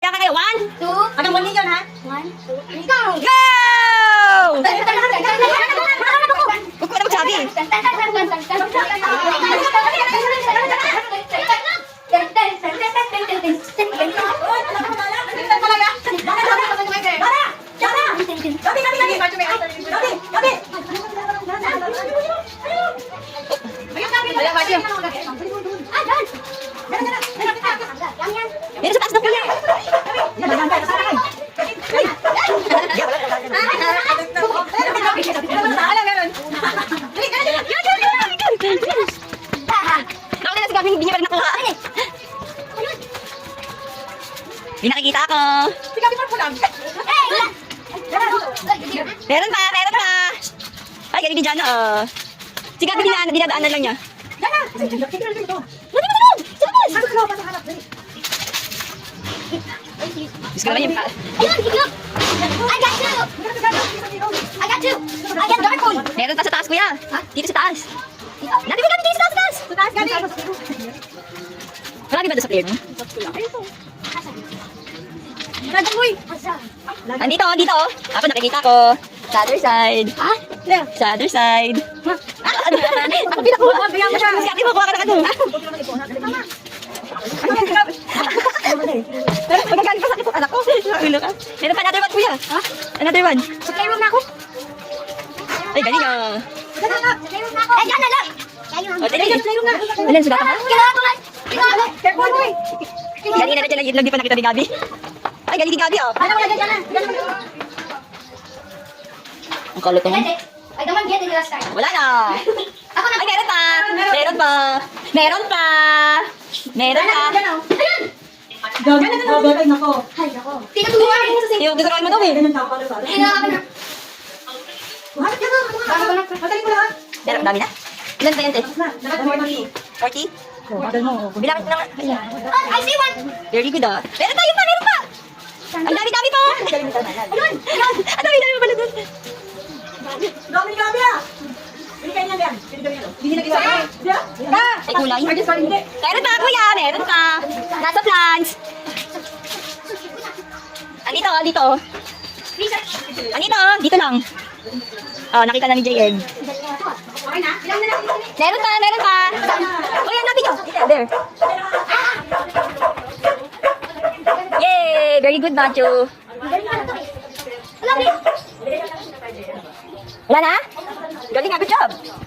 Kaya kayo, 1, 2, hanggang 1 million ha? 1, 2, 3, go! Go! Huwag ko na magsabi. Meron sa taas na kuya. Nauna na si Gabi, hindi niya pa rin nakuha. Hindi nakikita ako. Meron pa, meron pa. Ay, galing din dyan, oh. Si Gabi, dinadaanan lang niya. Gusto ko naman yung... I got two. I got dark one. Meron pa sa taas, kuya. Dito sa taas. Nabi ko Gabi, dito sa taas. Marami ba doon sa player mo? Andito, dito. Ako nakikita ko. Sa other side. Ha? Sa other side. Ako pinakuha. Kasi mo kuha ka na ano. Pero magagaling pa sa akin anak ko. Meron pa another one, kuya. Ha? Another one. Sa playroom na ako. Ay, galing ah. Sa playroom na ako. Eh, dyan na lang. O, playroom na. Alam, sugatan ka? Kailangan ko lang. Careful, boy. Galing na dyan lang di pa nakita ni Gabi. Ay, galing ni Gabi oh. Ano ko na dyan na? Ang kalit naman. I don't want to get in the last time. Wala na. Ako na. Ay, meron pa. Meron pa. Meron pa. Meron pa. Ayun! Gagawin ako. Ay, ako. Tinutulungan mo sa sink. Yung tuturuan mo daw eh. Ganyan tao pala sa akin. Tinutulungan na. Bakit ka na? Bago ko na. Magaling ko lahat. Pero dami na. Ilan pa yan, te? Dapat more money. 40? Bagal mo. Bilang na nga. Ayan. Oh, I see one. Very good ah. Meron tayo pa, meron pa. Ang dami-dami pa. Ayun! Ang dami-dami pa pala dun. Dami kami ah! Binigay niya yan. Binigay niya. Hindi na ginawa. Ay, kulay. Meron pa, kuya. Meron pa. Nasa plants. Andito, andito. Andito, dito lang. Oh, nakita na ni JM. Okay na? Ilang na lang? Meron pa, meron pa. Uy, hanapin nyo. Dito, there. Yay! Very good, Macho. Alam mo. Wala na? Galing nga, good job.